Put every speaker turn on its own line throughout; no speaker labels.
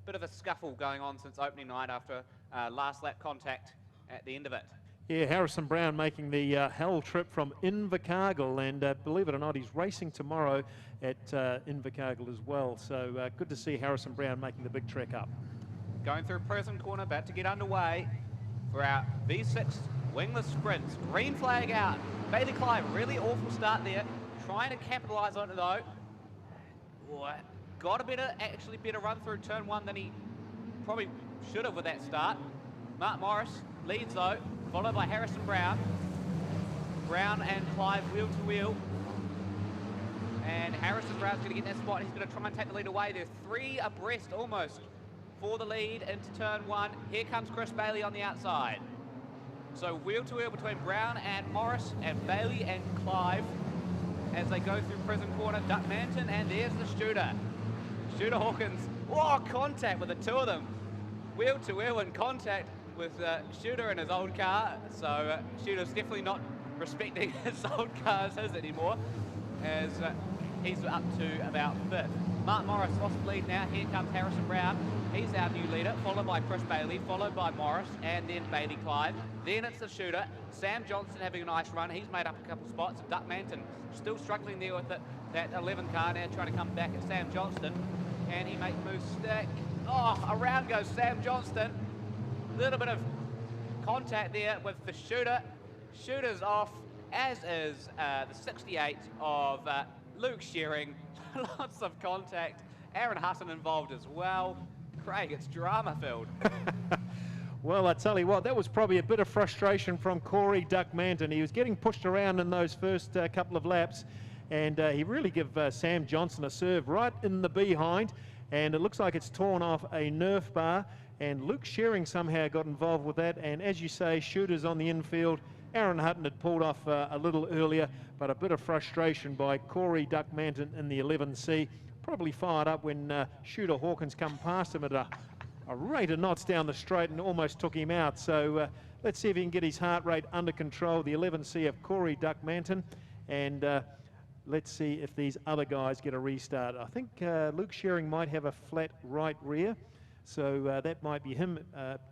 bit of a scuffle going on since opening night after last lap contact at the end of it.
Yeah, Harrison Brown making the hell trip from Invercargill, and believe it or not, he's racing tomorrow at Invercargill as well. So good to see Harrison Brown making the big trek up.
Going through Prism Corner, about to get underway for our V6 wingless sprints. Green flag out. Bailey Clive, really awful start there. Trying to capitalise on it though. Got a actually better run through turn one than he probably should have with that start. Mark Morris leads though, followed by Harrison Brown. Brown and Clive wheel to wheel. And Harrison Brown's going to get in that spot. He's going to try and take the lead away. They're three abreast almost for the lead into turn one. Here comes Chris Bailey on the outside. So wheel to wheel between Brown and Morris and Bailey and Clive as they go through Prison Corner. Duck Manton, and there's the shooter. Shooter Hawkins, contact with the two of them. Wheel to wheel in contact with Shooter in his old car. So Shooter's definitely not respecting his old car as his anymore, as he's up to about fifth. Mark Morris lost the lead now. Here comes Harrison Brown. He's our new leader, followed by Chris Bailey, followed by Morris, and then Bailey Clive. Then it's the shooter. Sam Johnson having a nice run. He's made up a couple spots. Duck Manton still struggling there with it. That 11 car now trying to come back at Sam Johnston. Can he make moves stick? Around goes Sam Johnston. A little bit of contact there with the shooter. Shooter's off, as is the 68 of Luke Shearing. Lots of contact. Aaron Hutton involved as well. Craig, it's drama-filled.
Well, I tell you what, that was probably a bit of frustration from Corey Duck Manton. He was getting pushed around in those first couple of laps, and he really gave Sam Johnson a serve right in the behind, and it looks like it's torn off a Nerf bar, and Luke Shearing somehow got involved with that, and as you say, shooters on the infield. Aaron Hutton had pulled off a little earlier, but a bit of frustration by Corey Duck Manton in the 11C. Probably fired up when Shooter Hawkins come past him at a rate of knots down the straight and almost took him out. So let's see if he can get his heart rate under control. The 11C of Corey Duck Manton, and let's see if these other guys get a restart. I think Luke Shearing might have a flat right rear, so that might be him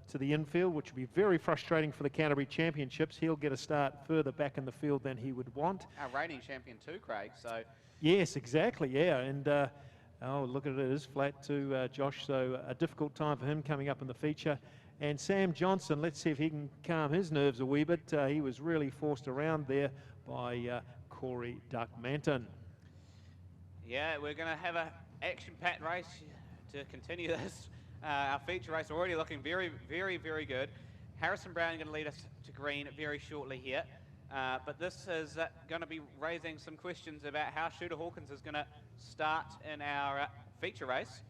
to the infield, which would be very frustrating for the Canterbury Championships. He'll get a start further back in the field than he would want.
Our reigning champion too, Craig, so...
Yes, exactly, yeah, and look at it, it is flat too, Josh, so a difficult time for him coming up in the feature. And Sam Johnson, let's see if he can calm his nerves a wee bit. He was really forced around there by Corey Duck Manton.
Yeah, we're going to have an action-packed race to continue this. Our feature race already looking very, very, very good. Harrison Brown going to lead us to green very shortly here. But this is going to be raising some questions about how Shooter Hawkins is going to start in our feature race.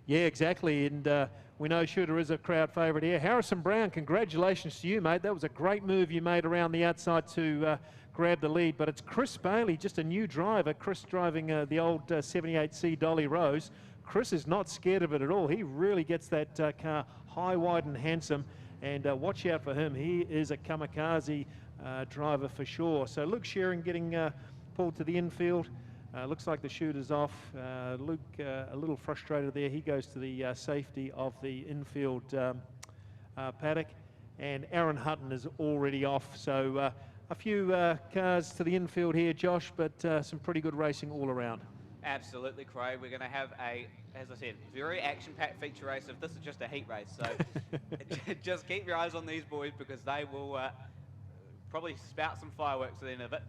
Yeah, exactly, and we know Shooter is a crowd favourite here. Harrison Brown, congratulations to you, mate. That was a great move you made around the outside to grab the lead, but it's Chris Bailey, just a new driver. Chris driving the old 78C Dolly Rose. Chris is not scared of it at all. He really gets that car high, wide and handsome, and watch out for him. He is a kamikaze driver for sure. So Luke Shearing getting pulled to the infield. Looks like the shooter's off. Luke a little frustrated there. He goes to the safety of the infield paddock, and Aaron Hutton is already off. So a few cars to the infield here, Josh, but some pretty good racing all around.
Absolutely, Craig. We're going to have as I said, very action-packed feature race. If this is just a heat race, so just keep your eyes on these boys, because they will probably spout some fireworks at the end of it.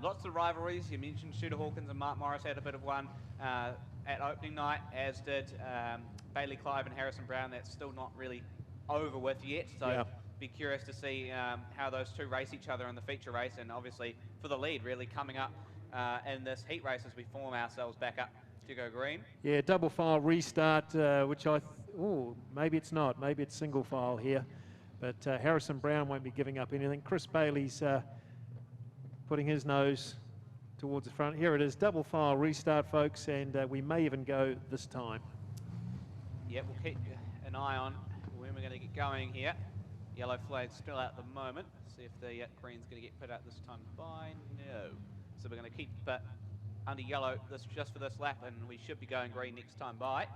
Lots of rivalries. You mentioned Shooter Hawkins and Mark Morris had a bit of one at opening night, as did Bailey Clive and Harrison Brown. That's still not really over with yet, so yeah. Be curious to see how those two race each other in the feature race, and obviously for the lead really coming up in this heat race as we form ourselves back up to go green.
Yeah, double file restart, which maybe it's not. Maybe it's single file here. But Harrison Brown won't be giving up anything. Chris Bailey's putting his nose towards the front. Here it is, double file restart, folks, and we may even go this time.
Yeah, we'll keep an eye on when we're going to get going here. Yellow flag's still out at the moment. See if the green's going to get put out this time by. No. So we're going to keep under yellow just for this lap, and we should be going green next time by.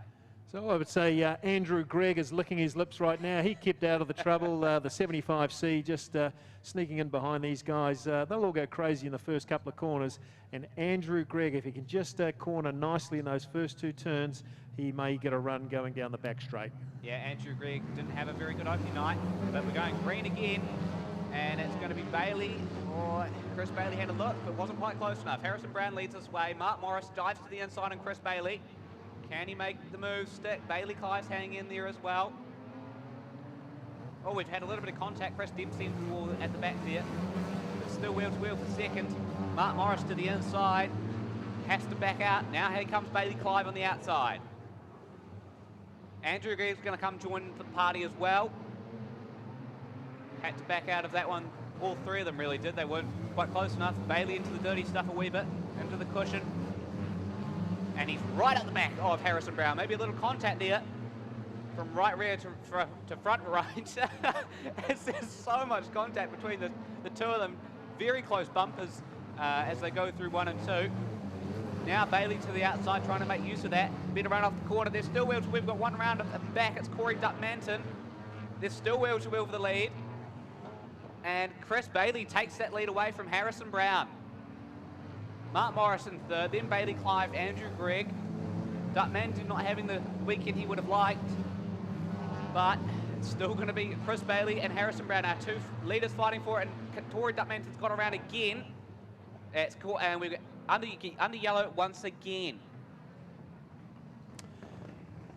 So I would say Andrew Gregg is licking his lips right now. He kept out of the trouble. The 75C just sneaking in behind these guys. They'll all go crazy in the first couple of corners. And Andrew Gregg, if he can just corner nicely in those first 2 turns, he may get a run going down the back straight.
Yeah, Andrew Gregg didn't have a very good opening night, but we're going green again. And it's going to be Bailey, or Chris Bailey had a look, but wasn't quite close enough. Harrison Brown leads this way. Mark Morris dives to the inside on Chris Bailey. Can he make the move stick? Bailey Clive's hanging in there as well. Oh, we've had a little bit of contact. Chris Dempsey into the wall at the back there. It's still wheel to wheel for second. Mark Morris to the inside. Has to back out. Now here comes Bailey Clive on the outside. Andrew Gregg's going to come join the party as well. Had to back out of that one. All 3 of them really did. They weren't quite close enough. Bailey into the dirty stuff a wee bit. Into the cushion. And he's right at the back of Harrison Brown. Maybe a little contact there from right rear to front right. There's so much contact between the 2 of them. Very close bumpers as they go through 1 and 2. Now Bailey to the outside trying to make use of that. Better run off the corner. There's still wheel to wheel. We've got 1 round at the back. It's Corey Duckmanton. There's still wheel to wheel for the lead. And Chris Bailey takes that lead away from Harrison Brown. Mark Morrison 3rd, then Bailey Clive, Andrew Gregg. Duckmanton not having the weekend he would have liked, but it's still going to be Chris Bailey and Harrison Brown, our 2 leaders fighting for it, and Tory Duckmanton's got around again. It's cool, and we've got under yellow once again.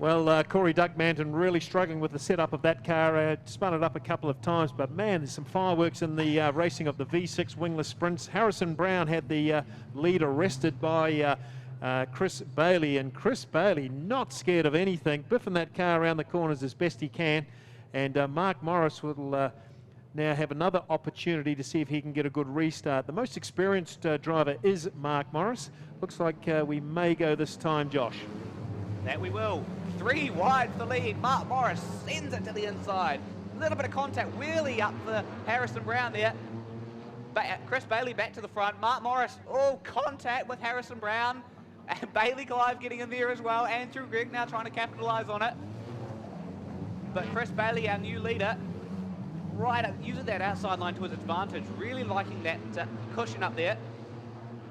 Well, Corey Duckmanton really struggling with the setup of that car. Spun it up a couple of times, but man, there's some fireworks in the racing of the V6 wingless sprints. Harrison Brown had the lead arrested by Chris Bailey, and Chris Bailey not scared of anything, biffing that car around the corners as best he can. And Mark Morris will now have another opportunity to see if he can get a good restart. The most experienced driver is Mark Morris. Looks like we may go this time, Josh.
That we will. 3 wide for the lead. Mark Morris sends it to the inside. A little bit of contact, wheelie up for Harrison Brown there. Chris Bailey back to the front. Mark Morris, contact with Harrison Brown. And Bailey Clive getting in there as well. Andrew Gregg now trying to capitalise on it. But Chris Bailey, our new leader, right up, using that outside line to his advantage. Really liking that cushion up there.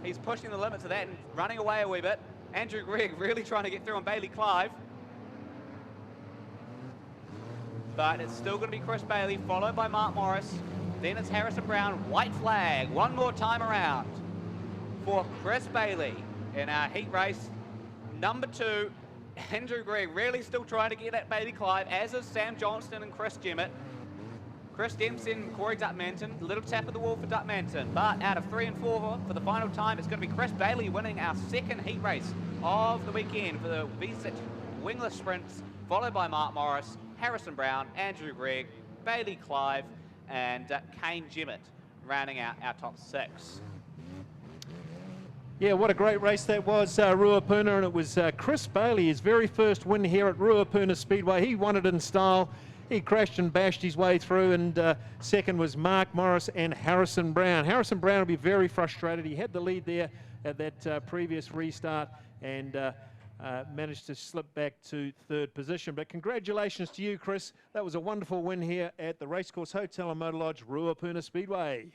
He's pushing the limits of that and running away a wee bit. Andrew Gregg really trying to get through on Bailey Clive. But it's still going to be Chris Bailey, followed by Mark Morris. Then it's Harrison Brown, white flag, 1 more time around for Chris Bailey in our heat race. Number 2, Andrew Gregg really still trying to get at Bailey Clive, as is Sam Johnston and Chris Jemmett. Chris Dempsey and Corey Duckmanton, a little tap of the wall for Duckmanton. But out of 3 and 4 for the final time, it's going to be Chris Bailey winning our 2nd heat race of the weekend for the V6 wingless sprints, followed by Mark Morris, Harrison Brown, Andrew Gregg, Bailey Clive, and Kane Jemmett, rounding out our top 6.
Yeah, what a great race that was, Ruapuna, and it was Chris Bailey, his very first win here at Ruapuna Speedway. He won it in style. He crashed and bashed his way through, and second was Mark Morris and Harrison Brown. Harrison Brown will be very frustrated. He had the lead there at that previous restart, and managed to slip back to 3rd position. But congratulations to you, Chris. That was a wonderful win here at the Racecourse Hotel and Motor Lodge, Ruapuna Speedway.